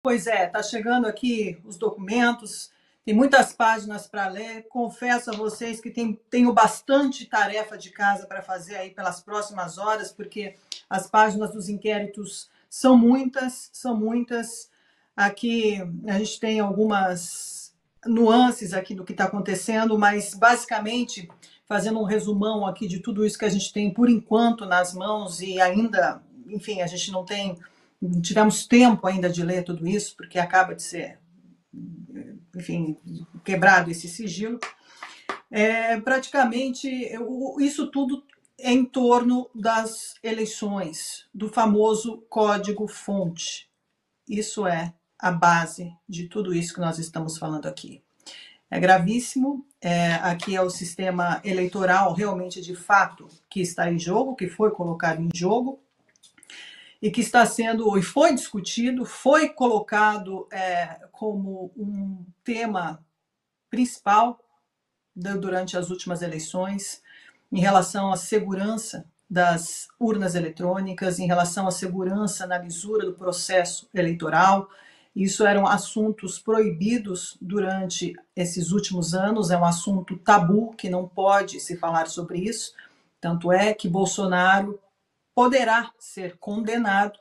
Pois é, está chegando aqui os documentos, tem muitas páginas para ler. Confesso a vocês que tenho bastante tarefa de casa para fazer aí pelas próximas horas, porque as páginas dos inquéritos são muitas, são muitas. Aqui a gente tem algumas nuances aqui do que está acontecendo, mas basicamente, fazendo um resumão aqui de tudo isso que a gente tem por enquanto nas mãos e ainda, enfim, a gente não tivemos tempo ainda de ler tudo isso, porque acaba de ser, enfim, quebrado esse sigilo. Praticamente, isso tudo é em torno das eleições, do famoso código-fonte. Isso é a base de tudo isso que nós estamos falando aqui. É gravíssimo. Aqui é o sistema eleitoral, realmente, de fato, que está em jogo, que foi colocado em jogo, e que está sendo, e foi discutido, foi colocado como um tema principal durante as últimas eleições, em relação à segurança das urnas eletrônicas, em relação à segurança na lisura do processo eleitoral. Isso eram assuntos proibidos durante esses últimos anos, é um assunto tabu que não pode se falar sobre isso. Tanto é que Bolsonaro poderá ser condenado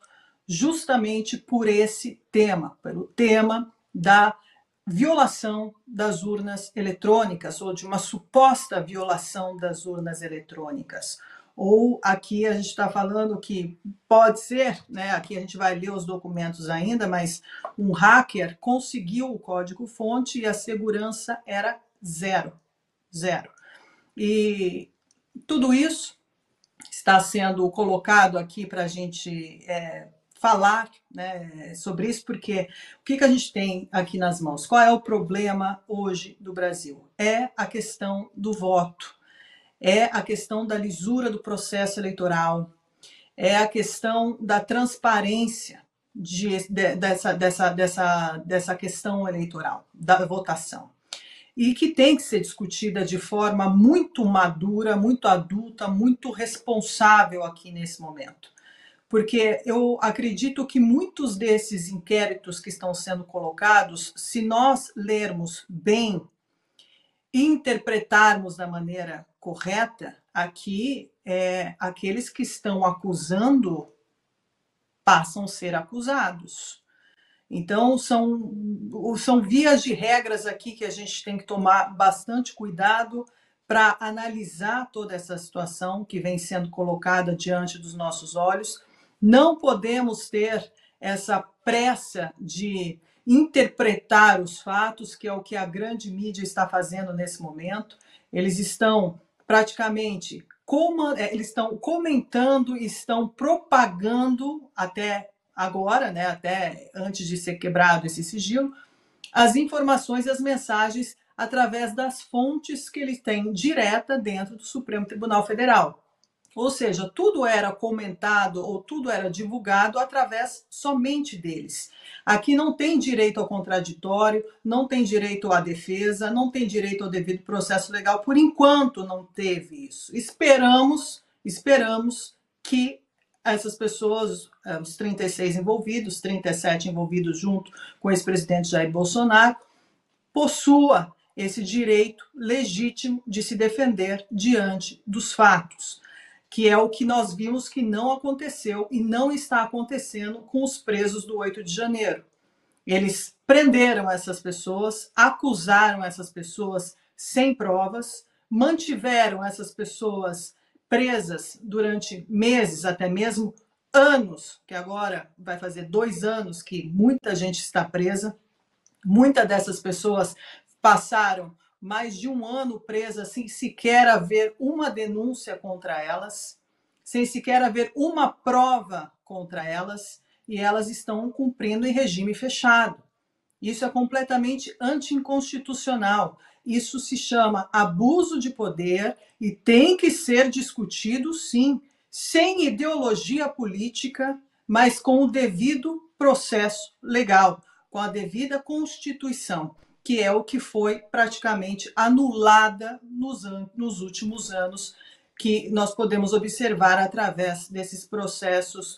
justamente por esse tema, pelo tema da violação das urnas eletrônicas, ou de uma suposta violação das urnas eletrônicas. Ou aqui a gente está falando que pode ser, né? Aqui a gente vai ler os documentos ainda, mas um hacker conseguiu o código-fonte e a segurança era zero. Zero. E tudo isso está sendo colocado aqui para a gente falar, né, sobre isso, porque o que a gente tem aqui nas mãos? Qual é o problema hoje do Brasil? É a questão do voto, é a questão da lisura do processo eleitoral, é a questão da transparência dessa questão eleitoral, da votação. E que tem que ser discutida de forma muito madura, muito adulta, muito responsável aqui nesse momento. Porque eu acredito que muitos desses inquéritos que estão sendo colocados, se nós lermos bem e interpretarmos da maneira correta, aqui aqueles que estão acusando passam a ser acusados. Então, são vias de regras aqui que a gente tem que tomar bastante cuidado para analisar toda essa situação que vem sendo colocada diante dos nossos olhos. Não podemos ter essa pressa de interpretar os fatos, que é o que a grande mídia está fazendo nesse momento. Eles estão praticamente eles estão comentando, estão propagando até agora, né, até antes de ser quebrado esse sigilo, as informações e as mensagens através das fontes que ele tem direta dentro do Supremo Tribunal Federal. Ou seja, tudo era comentado ou tudo era divulgado através somente deles. Aqui não tem direito ao contraditório, não tem direito à defesa, não tem direito ao devido processo legal. Por enquanto não teve isso. Esperamos que essas pessoas, os 36 envolvidos, 37 envolvidos junto com o ex-presidente Jair Bolsonaro, possua esse direito legítimo de se defender diante dos fatos, que é o que nós vimos que não aconteceu e não está acontecendo com os presos do 8 de janeiro. Eles prenderam essas pessoas, acusaram essas pessoas sem provas, mantiveram essas pessoas presas durante meses, até mesmo anos, que agora vai fazer 2 anos que muita gente está presa. Muitas dessas pessoas passaram mais de 1 ano presas sem sequer haver uma denúncia contra elas, sem sequer haver uma prova contra elas, e elas estão cumprindo em regime fechado. Isso é completamente anticonstitucional. Isso se chama abuso de poder e tem que ser discutido, sim, sem ideologia política, mas com o devido processo legal, com a devida Constituição, que é o que foi praticamente anulada nos últimos anos, que nós podemos observar através desses processos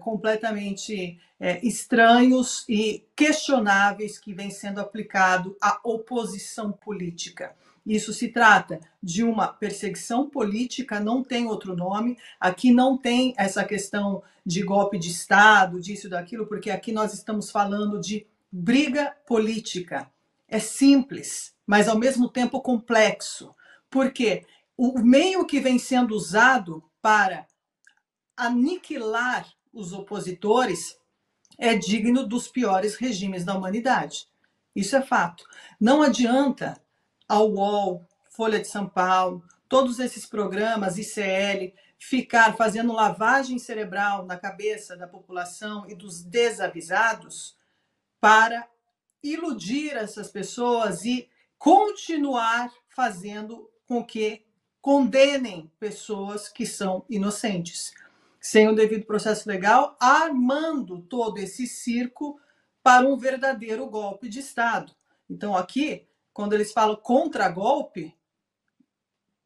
completamente estranhos e questionáveis que vem sendo aplicado à oposição política. Isso se trata de uma perseguição política, não tem outro nome. Aqui não tem essa questão de golpe de Estado, disso, daquilo, porque aqui nós estamos falando de briga política. É simples, mas ao mesmo tempo complexo. Porque o meio que vem sendo usado para aniquilar os opositores é digno dos piores regimes da humanidade. Isso é fato. Não adianta a UOL, Folha de São Paulo, todos esses programas, ICL, ficar fazendo lavagem cerebral na cabeça da população e dos desavisados para iludir essas pessoas e continuar fazendo com que condenem pessoas que são inocentes, sem o devido processo legal, armando todo esse circo para um verdadeiro golpe de Estado. Então, aqui, quando eles falam contra-golpe,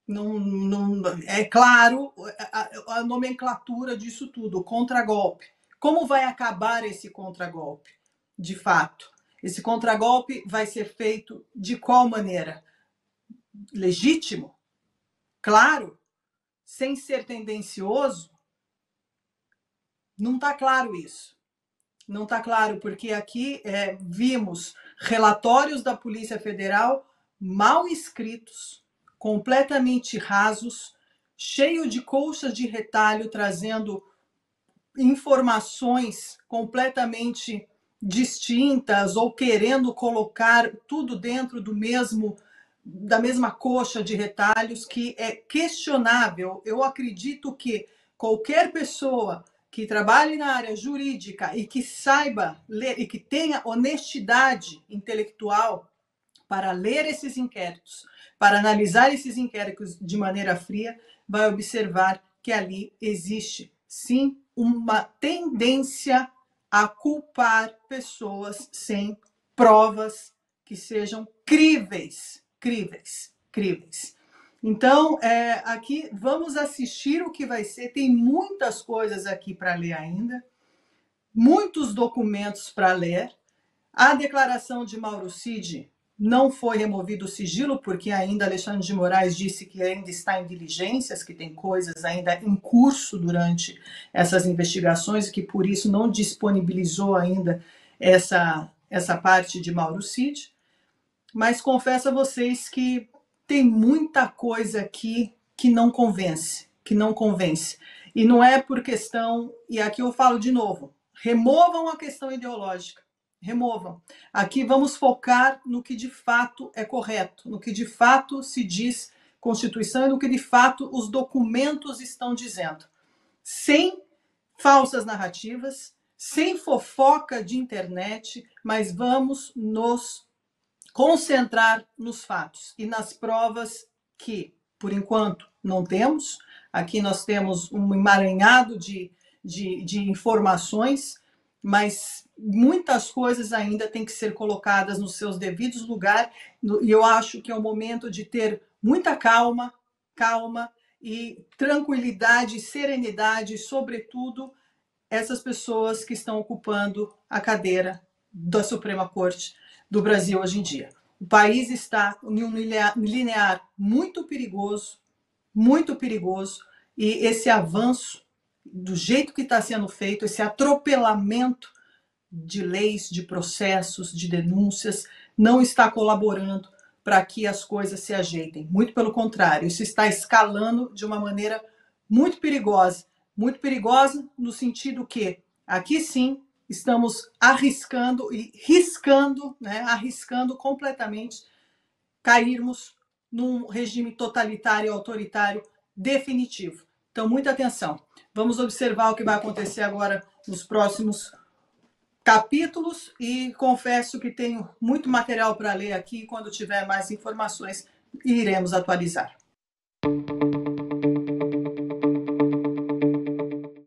não, é claro a nomenclatura disso tudo, contra-golpe. Como vai acabar esse contra-golpe, de fato? Esse contragolpe vai ser feito de qual maneira? Legítimo? Claro? Sem ser tendencioso? Não está claro isso. Não está claro, porque aqui vimos relatórios da Polícia Federal mal escritos, completamente rasos, cheio de colchas de retalho, trazendo informações completamente distintas ou querendo colocar tudo dentro da mesma coxa de retalhos, que é questionável. Eu acredito que qualquer pessoa que trabalhe na área jurídica e que saiba ler e que tenha honestidade intelectual para ler esses inquéritos, para analisar esses inquéritos de maneira fria, vai observar que ali existe, sim, uma tendência a culpar pessoas sem provas que sejam críveis. Então, aqui vamos assistir o que vai ser. Tem muitas coisas aqui para ler ainda, muitos documentos para ler. A declaração de Mauro Cid não foi removido o sigilo, porque ainda Alexandre de Moraes disse que ainda está em diligências, que tem coisas ainda em curso durante essas investigações, que por isso não disponibilizou ainda essa parte de Mauro Cid. Mas confesso a vocês que tem muita coisa aqui que não convence, E não é por questão, e aqui eu falo de novo, removam a questão ideológica. Removam. Aqui vamos focar no que de fato é correto, no que de fato se diz Constituição e no que de fato os documentos estão dizendo. Sem falsas narrativas, sem fofoca de internet, mas vamos nos concentrar nos fatos e nas provas que, por enquanto, não temos. Aqui nós temos um emaranhado de informações, mas muitas coisas ainda têm que ser colocadas nos seus devidos lugares, e eu acho que é o momento de ter muita calma e tranquilidade, serenidade, sobretudo essas pessoas que estão ocupando a cadeira da Suprema Corte do Brasil hoje em dia. O país está em um linear muito perigoso, e esse avanço, do jeito que está sendo feito, esse atropelamento de leis, de processos, de denúncias, não está colaborando para que as coisas se ajeitem. Muito pelo contrário, isso está escalando de uma maneira muito perigosa no sentido que aqui sim estamos arriscando e riscando, arriscando completamente cairmos num regime totalitário e autoritário definitivo. Então, muita atenção. Vamos observar o que vai acontecer agora nos próximos capítulos e confesso que tenho muito material para ler aqui. Quando tiver mais informações, iremos atualizar.